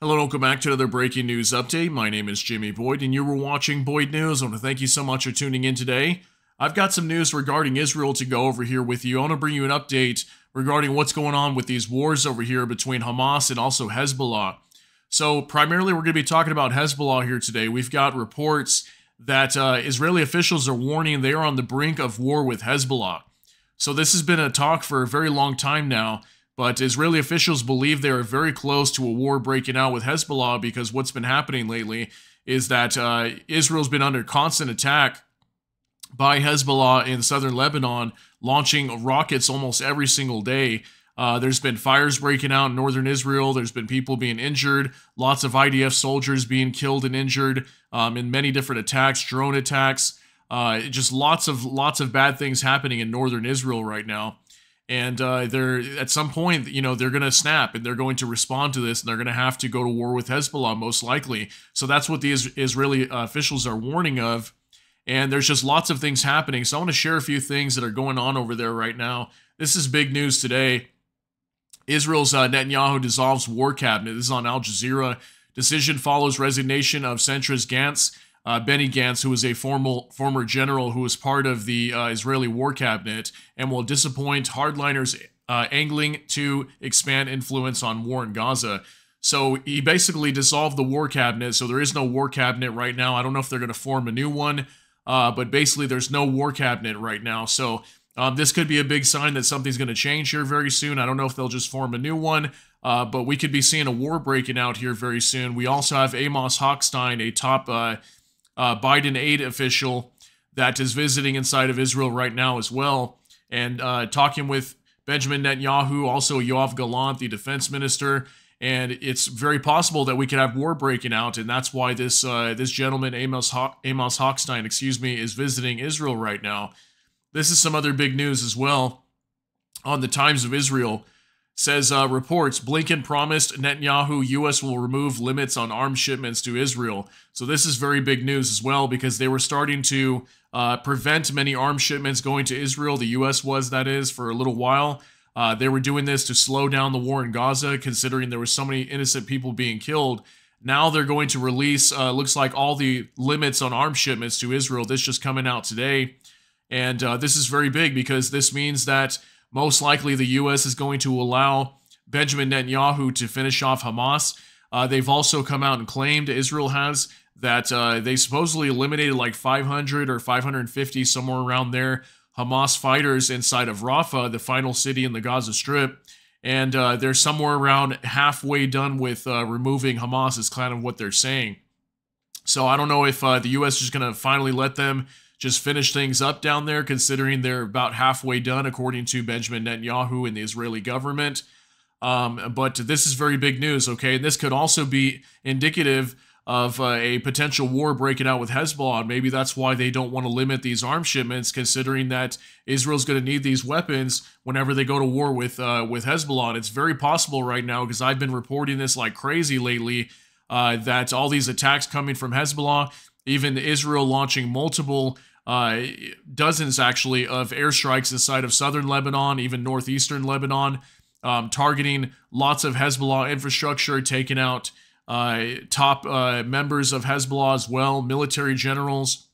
Hello and welcome back to another breaking news update. My name is Jimmy Boyd and you were watching Boyd News. I want to thank you so much for tuning in today. I've got some news regarding Israel to go over here with you. I want to bring you an update regarding what's going on with these wars over here between Hamas and also Hezbollah. So primarily we're going to be talking about Hezbollah here today. We've got reports that Israeli officials are warning they are on the brink of war with Hezbollah. So this has been a talk for a very long time now. But Israeli officials believe they are very close to a war breaking out with Hezbollah because what's been happening lately is that Israel's been under constant attack by Hezbollah in southern Lebanon, launching rockets almost every single day. There's been fires breaking out in northern Israel. There's been people being injured, lots of IDF soldiers being killed and injured in many different attacks, drone attacks, just lots of bad things happening in northern Israel right now. And they're at some point, they're going to snap and they're going to respond to this and they're going to have to go to war with Hezbollah most likely. So that's what the Israeli officials are warning of. And there's just lots of things happening. So I want to share a few things that are going on over there right now. This is big news today. Israel's Netanyahu dissolves war cabinet. This is on Al Jazeera. Decision follows resignation of centrist Gantz. Benny Gantz, who was a former general who was part of the Israeli war cabinet and will disappoint hardliners angling to expand influence on war in Gaza. So he basically dissolved the war cabinet, so there is no war cabinet right now. I don't know if they're going to form a new one, but basically there's no war cabinet right now. So this could be a big sign that something's going to change here very soon. I don't know if they'll just form a new one, but we could be seeing a war breaking out here very soon. We also have Amos Hochstein, a top Biden aide official that is visiting inside of Israel right now as well, and talking with Benjamin Netanyahu, also Yoav Gallant, the defense minister, and it's very possible that we could have war breaking out, and that's why this gentleman, Amos Hochstein, is visiting Israel right now. This is some other big news as well on the Times of Israel. Says, reports, Blinken promised Netanyahu U.S. will remove limits on arms shipments to Israel. So this is very big news as well because they were starting to prevent many arms shipments going to Israel. The U.S. was, that is, for a little while. They were doing this to slow down the war in Gaza, considering there were so many innocent people being killed. Now they're going to release, looks like, all the limits on arms shipments to Israel. This just coming out today. And this is very big because this means that most likely the U.S. is going to allow Benjamin Netanyahu to finish off Hamas. They've also come out and claimed, Israel has, that they supposedly eliminated like 500 or 550, somewhere around there, Hamas fighters inside of Rafah, the final city in the Gaza Strip. And they're somewhere around halfway done with removing Hamas is kind of what they're saying. So I don't know if the U.S. is just going to finally let them just finish things up down there, considering they're about halfway done, according to Benjamin Netanyahu and the Israeli government. But this is very big news, okay? And this could also be indicative of a potential war breaking out with Hezbollah. And maybe that's why they don't want to limit these arms shipments, considering that Israel's going to need these weapons whenever they go to war with Hezbollah. And it's very possible right now, because I've been reporting this like crazy lately, that all these attacks coming from Hezbollah, even Israel launching multiple, dozens actually, of airstrikes inside of southern Lebanon, even northeastern Lebanon, targeting lots of Hezbollah infrastructure, taking out top members of Hezbollah as well, military generals.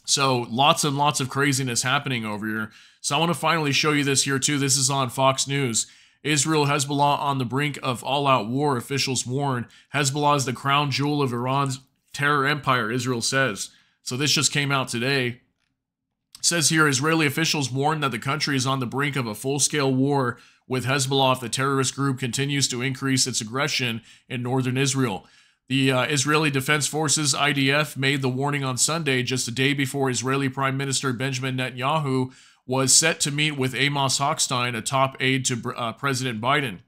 So lots and lots of craziness happening over here. So I want to finally show you this here too. This is on Fox News. Israel, Hezbollah on the brink of all-out war, officials warn. Hezbollah is the crown jewel of Iran's terror empire, Israel says. So this just came out today. It says here, Israeli officials warn that the country is on the brink of a full-scale war with Hezbollah if the terrorist group continues to increase its aggression in northern Israel. The Israeli Defense Forces, IDF, made the warning on Sunday, just a day before Israeli Prime Minister Benjamin Netanyahu was set to meet with Amos Hochstein, a top aide to President Biden.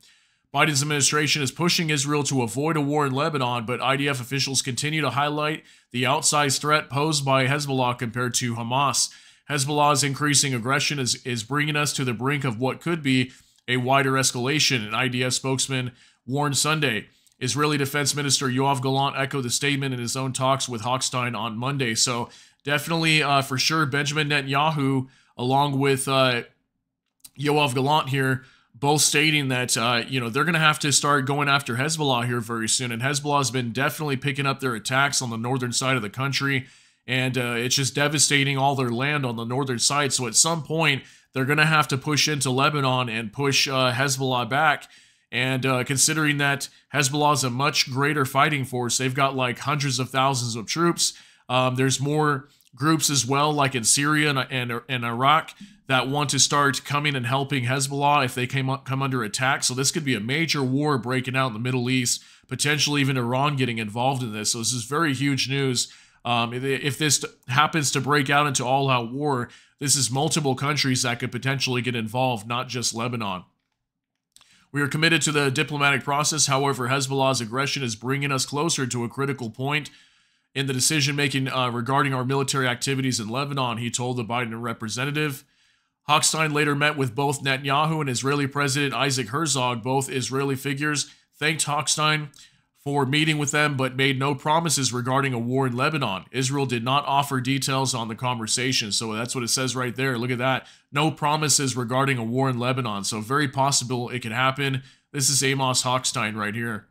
Biden's administration is pushing Israel to avoid a war in Lebanon, but IDF officials continue to highlight the outsized threat posed by Hezbollah compared to Hamas. Hezbollah's increasing aggression is bringing us to the brink of what could be a wider escalation, an IDF spokesman warned Sunday. Israeli Defense Minister Yoav Gallant echoed the statement in his own talks with Hochstein on Monday. So definitely, for sure, Benjamin Netanyahu, along with Yoav Gallant here, both stating that, they're going to have to start going after Hezbollah here very soon. And Hezbollah has been definitely picking up their attacks on the northern side of the country. And it's just devastating all their land on the northern side. So at some point, they're going to have to push into Lebanon and push Hezbollah back. And considering that Hezbollah is a much greater fighting force, they've got like hundreds of thousands of troops. There's more groups as well, like in Syria and Iraq, that want to start coming and helping Hezbollah if they come under attack. So this could be a major war breaking out in the Middle East, potentially even Iran getting involved in this. So this is very huge news. If this happens to break out into all-out war, this is multiple countries that could potentially get involved, not just Lebanon. We are committed to the diplomatic process. However, Hezbollah's aggression is bringing us closer to a critical point in the decision-making regarding our military activities in Lebanon, he told the Biden representative. Hochstein later met with both Netanyahu and Israeli President Isaac Herzog. Both Israeli figures thanked Hochstein for meeting with them, but made no promises regarding a war in Lebanon. Israel did not offer details on the conversation, so that's what it says right there. Look at that. No promises regarding a war in Lebanon, so very possible it could happen. This is Amos Hochstein right here.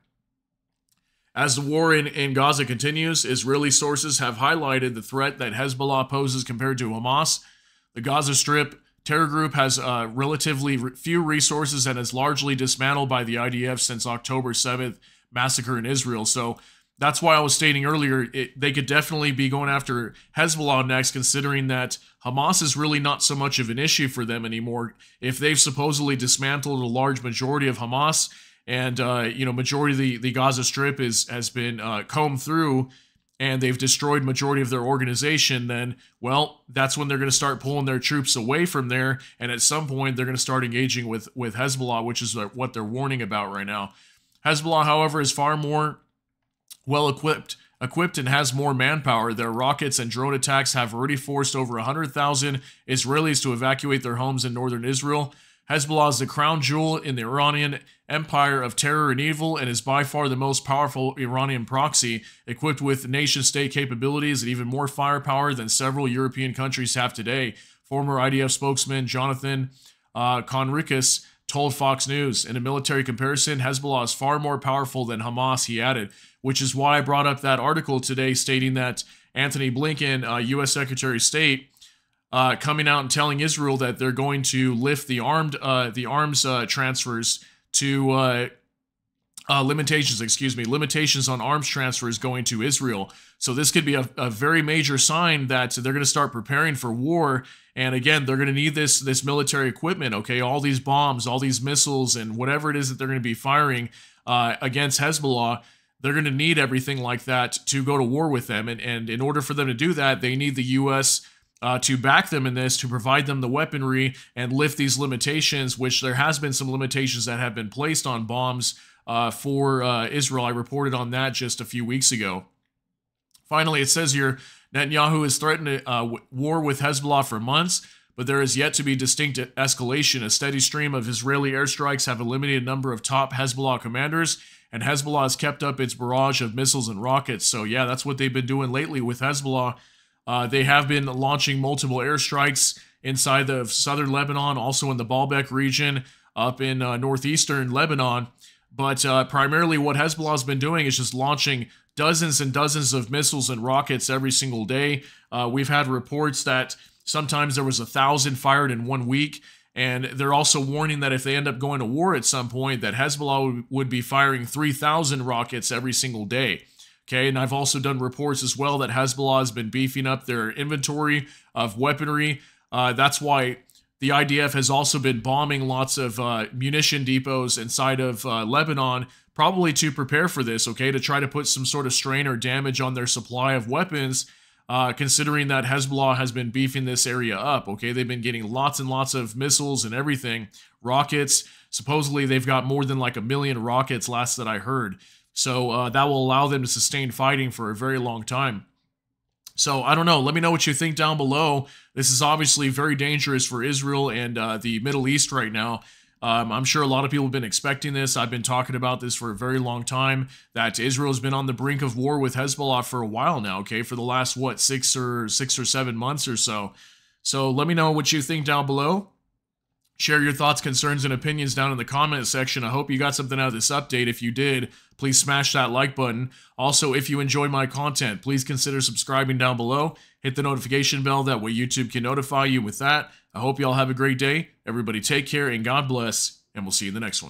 As the war in Gaza continues, Israeli sources have highlighted the threat that Hezbollah poses compared to Hamas. The Gaza Strip terror group has relatively few resources and is largely dismantled by the IDF since October 7th massacre in Israel. So that's why I was stating earlier, they could definitely be going after Hezbollah next, considering that Hamas is really not so much of an issue for them anymore. If they've supposedly dismantled a large majority of Hamas, and majority of the Gaza Strip has been combed through, and they've destroyed majority of their organization, then, well, that's when they're going to start pulling their troops away from there, and at some point they're going to start engaging with Hezbollah, which is what they're warning about right now. Hezbollah, however, is far more well-equipped and has more manpower. Their rockets and drone attacks have already forced over 100,000 Israelis to evacuate their homes in northern Israel. Hezbollah is the crown jewel in the Iranian empire of terror and evil and is by far the most powerful Iranian proxy, equipped with nation-state capabilities and even more firepower than several European countries have today. Former IDF spokesman Jonathan Conricus told Fox News. In a military comparison, Hezbollah is far more powerful than Hamas, he added, which is why I brought up that article today stating that Antony Blinken, U.S. Secretary of State, coming out and telling Israel that they're going to lift the arms transfers to limitations on arms transfers going to Israel. So this could be a very major sign that they're going to start preparing for war. And again, they're going to need this military equipment, okay? All these bombs, all these missiles, and whatever it is that they're going to be firing against Hezbollah, they're going to need everything like that to go to war with them. And in order for them to do that, they need the U.S. To back them in this, to provide them the weaponry and lift these limitations, which there has been some limitations that have been placed on bombs for Israel. I reported on that just a few weeks ago. Finally, it says here, Netanyahu has threatened a war with Hezbollah for months, but there is yet to be distinct escalation. A steady stream of Israeli airstrikes have eliminated a number of top Hezbollah commanders, and Hezbollah has kept up its barrage of missiles and rockets. So yeah, that's what they've been doing lately with Hezbollah. They have been launching multiple airstrikes inside of southern Lebanon, also in the Baalbek region, up in northeastern Lebanon. But primarily what Hezbollah has been doing is just launching dozens and dozens of missiles and rockets every single day. We've had reports that sometimes there was 1,000 fired in 1 week. And they're also warning that if they end up going to war at some point, that Hezbollah would be firing 3,000 rockets every single day. Okay, and I've also done reports as well that Hezbollah has been beefing up their inventory of weaponry. That's why the IDF has also been bombing lots of munition depots inside of Lebanon, probably to prepare for this, okay, to try to put some sort of strain or damage on their supply of weapons, considering that Hezbollah has been beefing this area up, okay? They've been getting lots and lots of missiles and everything, rockets. Supposedly, they've got more than like 1 million rockets, last that I heard. So that will allow them to sustain fighting for a very long time. So I don't know. Let me know what you think down below. This is obviously very dangerous for Israel and the Middle East right now. I'm sure a lot of people have been expecting this. I've been talking about this for a very long time, that Israel has been on the brink of war with Hezbollah for a while now, okay? For the last, what, 6 or 7 months or so. So let me know what you think down below. Share your thoughts, concerns, and opinions down in the comment section. I hope you got something out of this update. If you did, please smash that like button. Also, if you enjoy my content, please consider subscribing down below. Hit the notification bell, that way YouTube can notify you with that. I hope you all have a great day. Everybody take care and God bless, and we'll see you in the next one.